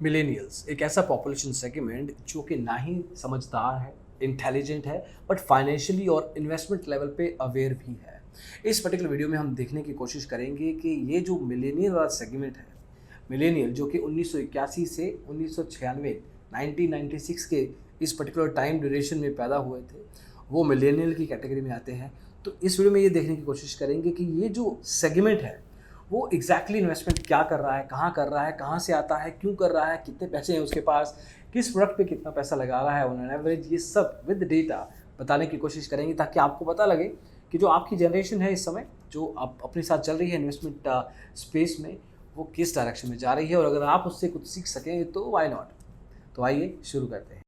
Millennials एक ऐसा population segment जो कि ना ही समझदार है, इंटेलिजेंट है, बट फाइनेंशियली और इन्वेस्टमेंट लेवल पे अवेयर भी है। इस पर्टिकुलर वीडियो में हम देखने की कोशिश करेंगे कि ये जो मिलेनियल वाला सेगमेंट है, मिलेनियल जो कि 1981 से 1996 1996 के इस पर्टिकुलर टाइम ड्यूरेशन में पैदा हुए थे, वो मिलेनियल की कैटेगरी में आते हैं। तो इस वीडियो में ये देखने की कोशिश करेंगे कि ये जो सेगमेंट है वो एग्जैक्टली इन्वेस्टमेंट क्या कर रहा है, कहाँ कर रहा है, कहाँ से आता है, क्यों कर रहा है, कितने पैसे हैं उसके पास, किस प्रोडक्ट पे कितना पैसा लगा रहा है ऑन एन एवरेज, ये सब विद डेटा बताने की कोशिश करेंगे ताकि आपको पता लगे कि जो आपकी जनरेशन है इस समय, जो आप अपने साथ चल रही है इन्वेस्टमेंट स्पेस में, वो किस डायरेक्शन में जा रही है और अगर आप उससे कुछ सीख सकें तो वाई नॉट। तो आइए शुरू करते हैं।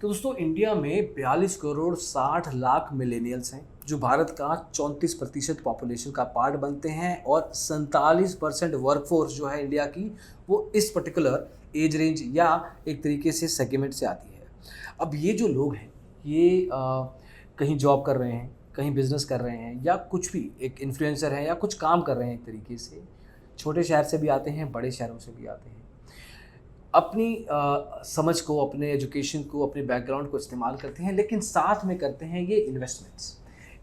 तो दोस्तों, इंडिया में 42 करोड़ 60 लाख मिलेनियल्स हैं जो भारत का 34% पॉपुलेशन का पार्ट बनते हैं और 47% वर्कफोर्स जो है इंडिया की, वो इस पर्टिकुलर एज रेंज या एक तरीके से सेगमेंट से आती है। अब ये जो लोग हैं ये कहीं जॉब कर रहे हैं, कहीं बिजनेस कर रहे हैं, या कुछ भी एक इन्फ्लुएंसर हैं या कुछ काम कर रहे हैं एक तरीके से। छोटे शहर से भी आते हैं, बड़े शहरों से भी आते हैं। अपनी समझ को, अपने एजुकेशन को, अपने बैकग्राउंड को इस्तेमाल करते हैं, लेकिन साथ में करते हैं ये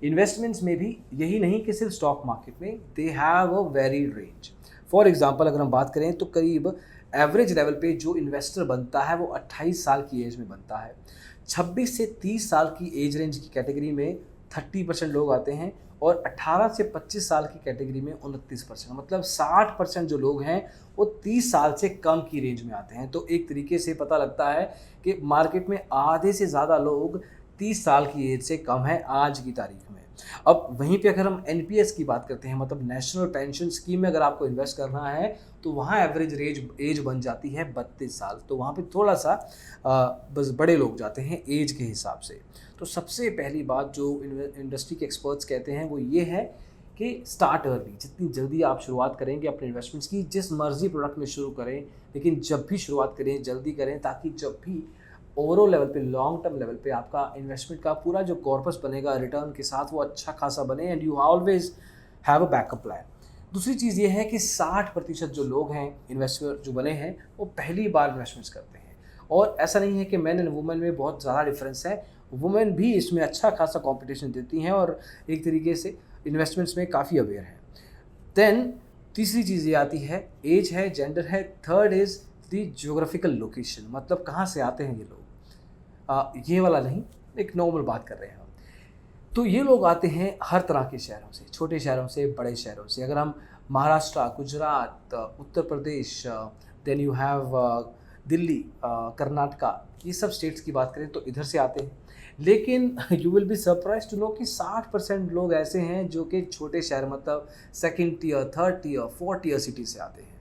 इन्वेस्टमेंट्स में भी यही नहीं कि सिर्फ स्टॉक मार्केट में, they have a varied range. For example अगर हम बात करें तो करीब एवरेज लेवल पे जो इन्वेस्टर बनता है वो 28 साल की एज में बनता है। 26 से 30 साल की एज रेंज की कैटेगरी में 30% लोग आते हैं और 18 से 25 साल की कैटेगरी में 29%, मतलब 60% जो लोग हैं वो 30 साल से कम की रेंज में आते हैं। तो एक तरीके से पता लगता है कि मार्केट में आधे से ज़्यादा लोग 30 साल की एज से कम हैं आज की तारीख में। अब वहीं पे अगर हम एनपीएस की बात करते हैं, मतलब नेशनल पेंशन स्कीम में अगर आपको इन्वेस्ट करना है तो वहाँ एवरेज एज बन जाती है 32 साल। तो वहाँ पे थोड़ा सा बस बड़े लोग जाते हैं एज के हिसाब से। तो सबसे पहली बात जो इंडस्ट्री के एक्सपर्ट्स कहते हैं वो ये है कि स्टार्ट अर्ली। जितनी जल्दी आप शुरुआत करेंगे अपने इन्वेस्टमेंट्स की, जिस मर्जी प्रोडक्ट में शुरू करें, लेकिन जब भी शुरुआत करें जल्दी करें, ताकि जब भी ओवरऑल लेवल पे, लॉन्ग टर्म लेवल पे आपका इन्वेस्टमेंट का पूरा जो कॉर्पस बनेगा रिटर्न के साथ, वो अच्छा खासा बने and you always have a backup plan. दूसरी चीज़ ये है कि 60% जो लोग हैं इन्वेस्टर जो बने हैं वो पहली बार इन्वेस्टमेंट्स करते हैं। और ऐसा नहीं है कि मैन एंड वुमेन में बहुत ज़्यादा डिफरेंस है, वुमेन भी इसमें अच्छा खासा कंपटीशन देती हैं और एक तरीके से इन्वेस्टमेंट्स में काफ़ी अवेयर है। देन तीसरी चीज़ ये आती है, एज है, जेंडर है। Third is the geographical location, मतलब कहाँ से आते हैं ये लोग। ये वाला नहीं, एक नॉर्मल बात कर रहे हैं हम। तो ये लोग आते हैं हर तरह के शहरों से, छोटे शहरों से, बड़े शहरों से। अगर हम Maharashtra, Gujarat, Uttar Pradesh, then you have Delhi, Karnataka, ये सब स्टेट्स की बात करें तो इधर से आते हैं। लेकिन you will be surprise to know कि 60% लोग ऐसे हैं जो कि छोटे शहर, मतलब second tier, third tier, fourth tier city से आते हैं।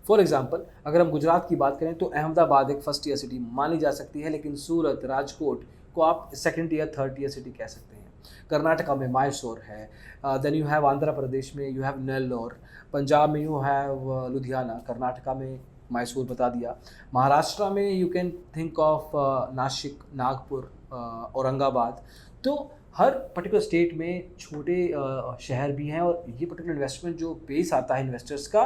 फॉर एग्जाम्पल अगर हम गुजरात की बात करें तो अहमदाबाद एक फर्स्ट ईयर सिटी मानी जा सकती है, लेकिन सूरत, राजकोट को आप second year, third year city कह सकते हैं। कर्नाटका में मैसूर है, then you have Andhra Pradesh में यू हैव नेल्लोर, पंजाब में यू हैव लुधियाना, कर्नाटका में मैसूर बता दिया, महाराष्ट्र में you can think of Nashik, Nagpur, Aurangabad. तो हर पर्टिकुलर स्टेट में छोटे शहर भी हैं और ये पर्टिकुलर इन्वेस्टमेंट जो बेस आता है इन्वेस्टर्स का,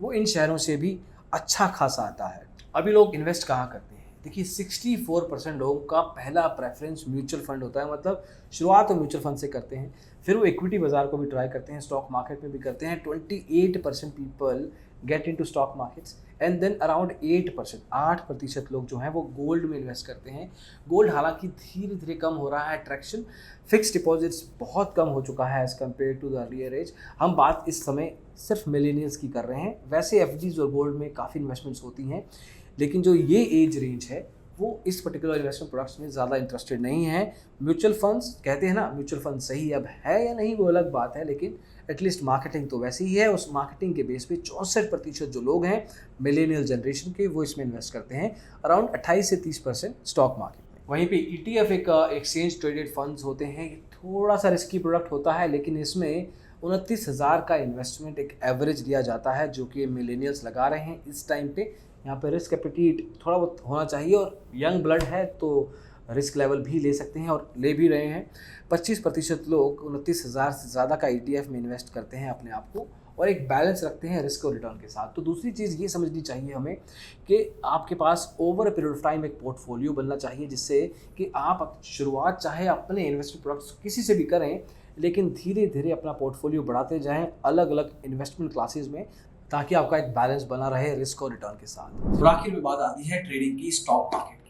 वो इन शहरों से भी अच्छा खासा आता है। अभी लोग इन्वेस्ट कहाँ करते हैं? देखिए, 64% लोगों का पहला प्रेफरेंस म्यूचुअल फंड होता है, मतलब शुरुआत तो म्यूचुअल फंड से करते हैं, फिर वो इक्विटी बाजार को भी ट्राई करते हैं, स्टॉक मार्केट में भी करते हैं। 28% people get into stock markets and then around 8% लोग जो हैं वो गोल्ड में इन्वेस्ट करते हैं। गोल्ड हालांकि धीरे धीरे कम हो रहा है अट्रैक्शन, फिक्स डिपॉजिट्स बहुत कम हो चुका है as compare to the earlier age. हम बात इस समय सिर्फ मिलेनियल्स की कर रहे हैं। वैसे एफडीज और गोल्ड में काफ़ी इन्वेस्टमेंट्स होती हैं, लेकिन जो ये एज रेंज है वो इस पर्टिकुलर इन्वेस्टमेंट प्रोडक्ट्स में ज़्यादा इंटरेस्टेड नहीं है। म्यूचुअल फंड्स कहते हैं ना, म्यूचुअल फंड सही अब है या नहीं वो अलग बात है, लेकिन एटलीस्ट मार्केटिंग तो वैसी ही है। उस मार्केटिंग के बेस पे 64% जो लोग हैं मिलेनियल जनरेशन के, वो इसमें इन्वेस्ट करते हैं, अराउंड 28 से 30% स्टॉक मार्केट में। वहीं पे ETF एक एक्सचेंज ट्रेडेड फंड्स होते हैं, थोड़ा सा रिस्की प्रोडक्ट होता है, लेकिन इसमें 29,000 का इन्वेस्टमेंट एक एवरेज दिया जाता है जो कि मिलेनियल्स लगा रहे हैं इस टाइम पे। यहाँ पे रिस्क एपेटाइट थोड़ा बहुत होना चाहिए और यंग ब्लड है तो रिस्क लेवल भी ले सकते हैं और ले भी रहे हैं। 25% लोग 29,000 से ज़्यादा का ETF में इन्वेस्ट करते हैं अपने आप को और एक बैलेंस रखते हैं रिस्क और रिटर्न के साथ। तो दूसरी चीज़ ये समझनी चाहिए हमें कि आपके पास over a period of time एक पोर्टफोलियो बनना चाहिए, जिससे कि आप शुरुआत चाहे अपने इन्वेस्टमेंट प्रोडक्ट्स किसी से भी करें, लेकिन धीरे धीरे अपना पोर्टफोलियो बढ़ाते जाएं अलग अलग इन्वेस्टमेंट क्लासेस में, ताकि आपका एक बैलेंस बना रहे रिस्क और रिटर्न के साथ। और आखिर में बात आती है ट्रेडिंग की, स्टॉक मार्केट की।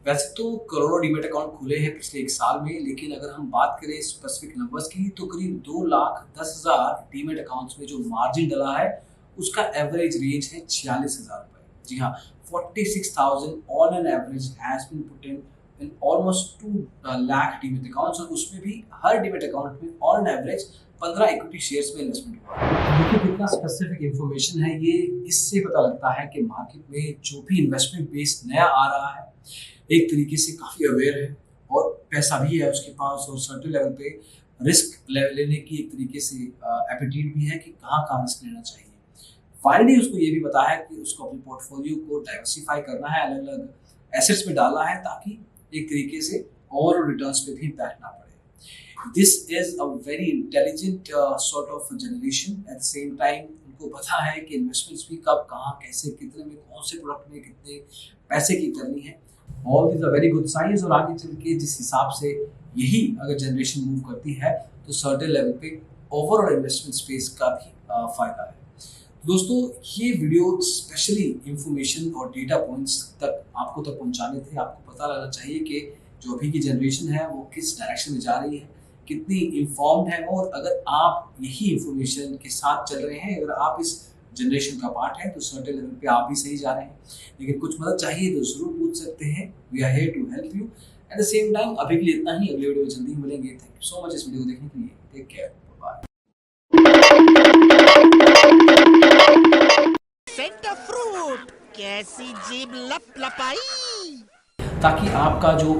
वैसे तो करोड़ों डीमैट अकाउंट खुले हैं पिछले 1 साल में, लेकिन अगर हम बात करें स्पेसिफिक नंबर्स की तो करीब 2,10,000 डीमैट अकाउंट्स में जो मार्जिन डला है उसका एवरेज रेंज है 46,000 रुपए। जी हाँ, 46,000 on an average has been put in almost 2 lakh demat accounts, और उसमें भी हर डीमैट अकाउंट में on an average 15 equity shares में इन्वेस्टमेंट हुआ है। देखिए कितना स्पेसिफिक इंफॉर्मेशन है ये, इससे पता लगता है कि मार्केट में जो भी इन्वेस्टमेंट बेस नया आ रहा है एक तरीके से काफ़ी अवेयर है और पैसा भी है उसके पास, और सर्टेन लेवल पे रिस्क लेने की एक तरीके से एपिटाइट भी है कि कहाँ कहाँ रिस्क लेना चाहिए। फाइनली उसको ये भी पता है कि उसको अपने पोर्टफोलियो को डाइवर्सिफाई करना है, अलग अलग एसेट्स में डालना है, ताकि एक तरीके से और रिटर्न्स पे भी इम्पैक्ट ना पड़े। This is a very intelligent sort of generation. Eight the same time उनको पता है कि इन्वेस्टमेंट्स भी कब कहाँ कैसे कितने में कौन से प्रोडक्ट में कितने पैसे की करनी है। All this are very good science, और आगे चल के जिस हिसाब से यही अगर जनरेशन मूव करती है तो सर्टेन लेवल पे ओवरऑल इन्वेस्टमेंट स्पेस का भी फायदा है। दोस्तों ये वीडियो स्पेशली इंफॉर्मेशन और डेटा पॉइंट्स तक आपको तक पहुंचाने थे। आपको पता लगना चाहिए कि जो अभी की जनरेशन है वो किस डायरेक्शन में जा रही है, कितनी इन्फॉर्म्ड है, और अगर आप यही इंफॉर्मेशन के साथ चल रहे हैं, अगर आप इस जनरेशन का पार्ट है, तो सर्टेन लेवल पे आप भी सही जा रहे हैं। लेकिन कुछ मदद चाहिए तो जरूर पूछ सकते हैं, we are here to help you. At the same time अभी के लिए इतना ही, अगले वीडियो में जल्दी ही मिलेंगे। थैंक यू सो मच इस वीडियो को देखने के लिए। Take care, bye. Center Fruit कैसी जीभ लप लपाई, ताकि आपका जो